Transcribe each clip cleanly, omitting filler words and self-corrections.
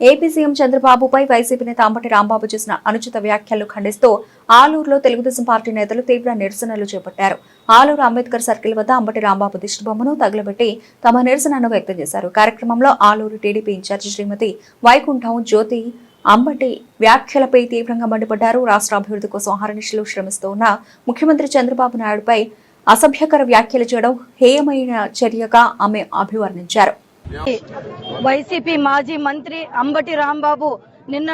AP CM చంద్రబాబుపై YCP నేత అంబటి రాంబాబు చేసిన అనుచిత వ్యాఖ్యలు ఖండిస్తూ ఆలూరులో తెలుగుదేశం పార్టీ నేతలు తీవ్ర నిరసనలు చేపట్టారు. ఆలూరు అంబేద్కర్ సర్కిల్ వద్ద అంబటి రాంబాబు దిష్టిబొమ్మను తగులబెట్టి తమ నిరసనను వ్యక్తం చేశారు. కార్యక్రమంలో ఆలూరు టీడీపీ ఇన్ఛార్జి శ్రీమతి వైకుంఠం జ్యోతి అంబటి వ్యాఖ్యలపై తీవ్రంగా మండిపడ్డారు. రాష్ట్ర అభివృద్ధి కోసం అహర్నిశలు శ్రమిస్తూ ఉన్న ముఖ్యమంత్రి చంద్రబాబు నాయుడుపై అసభ్యకర వ్యాఖ్యలు చేయడం హేయమైన చర్యగా ఆమె అభివర్ణించారు. వైసీపీ మాజీ మంత్రి అంబటి రాంబాబు నిన్న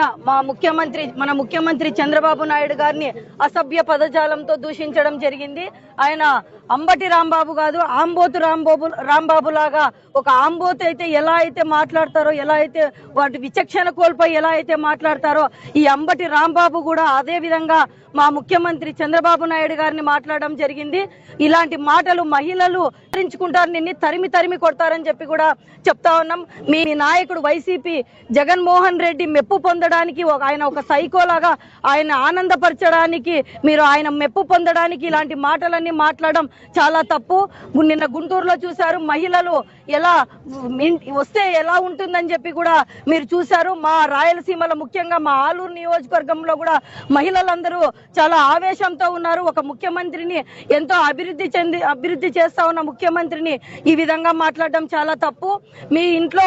మన ముఖ్యమంత్రి చంద్రబాబు నాయుడు గారిని అసభ్య పదజాలంతో దూషించడం జరిగింది. ఆయన అంబటి రాంబాబు కాదు, ఆంబోతు రాంబాబు లాగా ఒక ఆంబోతు అయితే ఎలా అయితే మాట్లాడతారో, ఎలా అయితే వాటి విచక్షణ కోల్పోయి ఎలా అయితే మాట్లాడతారో, ఈ అంబటి రాంబాబు కూడా అదే విధంగా మా ముఖ్యమంత్రి చంద్రబాబు నాయుడు గారిని మాట్లాడడం జరిగింది. ఇలాంటి మాటలు మహిళలు ధరించుకుంటారు, నిన్ను తరిమి కొడతారని చెప్పి కూడా చెప్తా ఉన్నాం. మీ నాయకుడు వైసీపీ జగన్మోహన్ రెడ్డి మెప్పు పొందడానికి ఆయన ఒక సైకోలాగా ఆయన ఆనందపరచడానికి మీరు ఆయన మెప్పు పొందడానికి ఇలాంటి మాటలన్నీ మాట్లాడడం చాలా తప్పు. నిన్న గుంటూరులో చూశారు, మహిళలు ఎలా వస్తే ఎలా ఉంటుందని చెప్పి కూడా మీరు చూశారు. మా రాయలసీమలో ముఖ్యంగా మా ఆలూరు నియోజకవర్గంలో కూడా మహిళలందరూ చాలా ఆవేశంతో ఉన్నారు. ఒక ముఖ్యమంత్రిని ఎంతో అభివృద్ధి చేస్తా ఉన్న ముఖ్యమంత్రిని ఈ విధంగా మాట్లాడడం చాలా తప్పు. మీ ఇంట్లో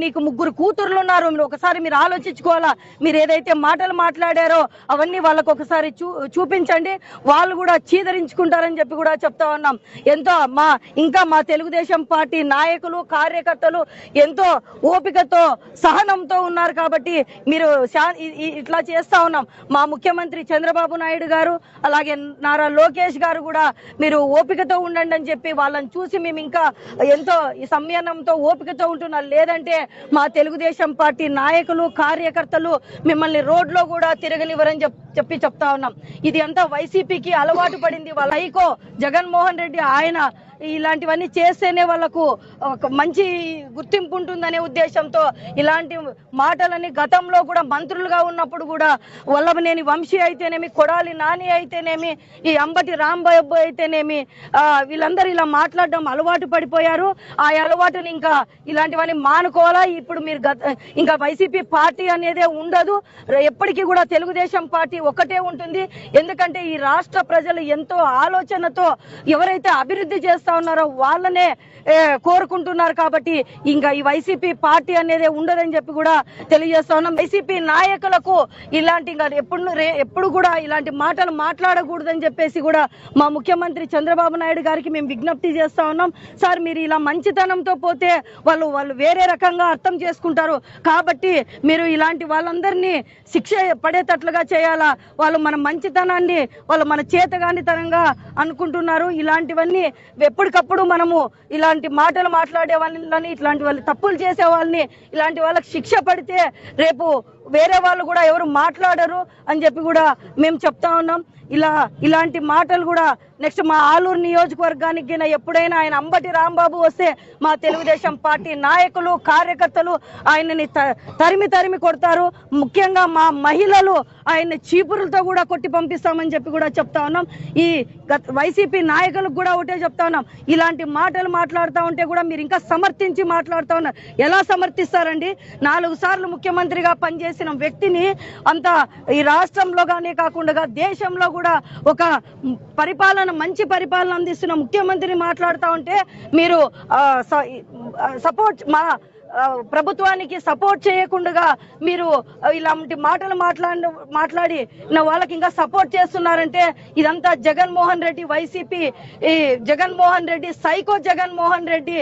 నీకు 3 కూతుర్లు ఉన్నారు, ఒకసారి మీరు ఆలోచించుకోవాలా. మీరు ఏదైతే మాటలు మాట్లాడారో అవన్నీ వాళ్ళకు ఒకసారి చూపించండి, వాళ్ళు కూడా చీదరించుకుంటారని చెప్పి కూడా చెప్తా ఉన్నాం. ఎంతో మా తెలుగుదేశం పార్టీ నాయకులు కార్యకర్తలు ఎంతో ఓపికతో సహనంతో ఉన్నారు కాబట్టి మీరు ఇట్లా చేస్తా ఉన్నాం. మా ముఖ్యమంత్రి చంద్రబాబు నాయుడు గారు అలాగే నారా లోకేష్ గారు కూడా మీరు ఓపికతో ఉండండి అని చెప్పి వాళ్ళని చూసి మేము ఇంకా ఎంతో ఈ సంయమనంతో ఓపికతో ఉంటున్నారు. లేదంటే మా తెలుగుదేశం పార్టీ నాయకులు కార్యకర్తలు మిమ్మల్ని రోడ్లో కూడా తిరగనివ్వరని చెప్తా ఉన్నాం. ఇది అంతా వైసీపీకి అలవాటు పడింది. వాళ్ళ హైకో జగన్మోహన్ రెడ్డి ఆయన ఇలాంటివన్నీ చేస్తేనే వాళ్ళకు ఒక మంచి గుర్తింపు ఉంటుందనే ఉద్దేశంతో ఇలాంటి మాటలని గతంలో కూడా మంత్రులుగా ఉన్నప్పుడు కూడా వల్లభనేని వంశీ అయితేనేమి, కొడాలి నాని అయితేనేమి, ఈ అంబటి రాంబాబు అయితేనేమి వీళ్ళందరూ ఇలా మాట్లాడడం అలవాటు పడిపోయారు. ఆ అలవాటుని ఇంకా ఇలాంటివన్నీ మానుకోవాలా. ఇప్పుడు మీరు ఇంకా వైసీపీ పార్టీ అనేదే ఉండదు, ఎప్పటికీ కూడా తెలుగుదేశం పార్టీ ఒక్కటే ఉంటుంది. ఎందుకంటే ఈ రాష్ట్ర ప్రజలు ఎంతో ఆలోచనతో ఎవరైతే అభివృద్ధి చేస్తారో ఉన్నారో వాళ్ళనే కోరుకుంటున్నారు కాబట్టి ఇంకా ఈ వైసీపీ పార్టీ అనేది ఉండదని చెప్పి కూడా తెలియజేస్తా ఉన్నాం. వైసీపీ నాయకులకు ఇలాంటి ఎప్పుడు కూడా ఇలాంటి మాటలు మాట్లాడకూడదని చెప్పేసి కూడా మా ముఖ్యమంత్రి చంద్రబాబు నాయుడు గారికి మేము విజ్ఞప్తి చేస్తా ఉన్నాం. సార్ మీరు ఇలా మంచితనంతో పోతే వాళ్ళు వేరే రకంగా అర్థం చేసుకుంటారు కాబట్టి మీరు ఇలాంటి వాళ్ళందరినీ శిక్ష పడేటట్లుగా చేయాలా. వాళ్ళు మన మంచితనాన్ని వాళ్ళు మన చేతగానితనంగా అనుకుంటున్నారు. ఇలాంటివన్నీ ఎప్పటికప్పుడు మనము ఇలాంటి మాటలు మాట్లాడే వాళ్ళని, ఇట్లాంటి వాళ్ళు తప్పులు చేసే వాళ్ళని, ఇలాంటి వాళ్ళకి శిక్ష పడితే రేపు వేరే వాళ్ళు కూడా ఎవరు మాట్లాడరు అని చెప్పి కూడా మేము చెప్తా ఉన్నాం. ఇలాంటి మాటలు కూడా నెక్స్ట్ మా ఆలూరు నియోజకవర్గానికి ఎప్పుడైనా ఆయన అంబటి రాంబాబు వస్తే మా తెలుగుదేశం పార్టీ నాయకులు కార్యకర్తలు ఆయనని తరిమి కొడతారు. ముఖ్యంగా మా మహిళలు ఆయన్ని చీపురులతో కూడా కొట్టి పంపిస్తామని చెప్పి కూడా చెప్తా ఉన్నాం. ఈ వైసీపీ నాయకులకు కూడా ఒకటే చెప్తా ఉన్నాం, ఇలాంటి మాటలు మాట్లాడుతూ ఉంటే కూడా మీరు ఇంకా సమర్థించి మాట్లాడుతూ ఉన్నారు. ఎలా సమర్థిస్తారండి? 4 సార్లు ముఖ్యమంత్రిగా పనిచేసిన వ్యక్తిని అంత ఈ రాష్ట్రంలోగానే కాకుండా దేశంలో కూడా ఒక మంచి పరిపాలన అందిస్తున్న ముఖ్యమంత్రిని మాట్లాడుతూ ఉంటే మీరు ప్రభుత్వానికి సపోర్ట్ చేయకుండా మీరు ఇలాంటి మాటలు మాట్లాడి వాళ్ళకి ఇంకా సపోర్ట్ చేస్తున్నారంటే ఇదంతా జగన్మోహన్ రెడ్డి వైసీపీ జగన్మోహన్ రెడ్డి సైకో జగన్మోహన్ రెడ్డి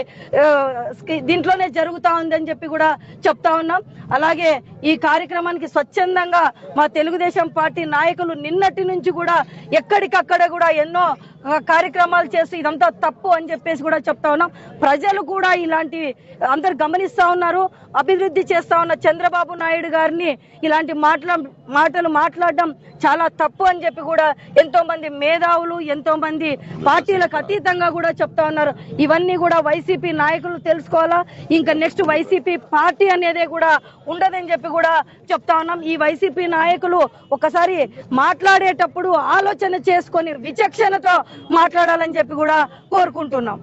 దీంట్లోనే జరుగుతా ఉందని చెప్పి కూడా చెప్తా ఉన్నాం. అలాగే ఈ కార్యక్రమానికి స్వచ్ఛందంగా మా తెలుగుదేశం పార్టీ నాయకులు నిన్నటి నుంచి కూడా ఎక్కడికక్కడ కూడా ఎన్నో కార్యక్రమాలు చేసి ఇదంతా తప్పు అని చెప్పేసి కూడా చెప్తా ఉన్నాం. ప్రజలు కూడా ఇలాంటి అందరు గమనిస్తా ఉన్నారు. అభివృద్ధి చేస్తా ఉన్న చంద్రబాబు నాయుడు గారిని ఇలాంటి మాటలు మాట్లాడడం చాలా తప్పు అని చెప్పి కూడా ఎంతో మంది మేధావులు ఎంతో మంది పార్టీలకు అతీతంగా కూడా చెప్తా ఉన్నారు. ఇవన్నీ కూడా వైసీపీ నాయకులు తెలుసుకోవాలా. ఇంకా నెక్స్ట్ వైసీపీ పార్టీ అనేది కూడా ఉండదని చెప్పి కూడా చెప్తా ఉన్నాం. ఈ వైసీపీ నాయకులు ఒకసారి మాట్లాడేటప్పుడు ఆలోచన చేసుకొని విచక్షణతో మాట్లాడాలని చెప్పి కూడా కోరుకుంటున్నాం.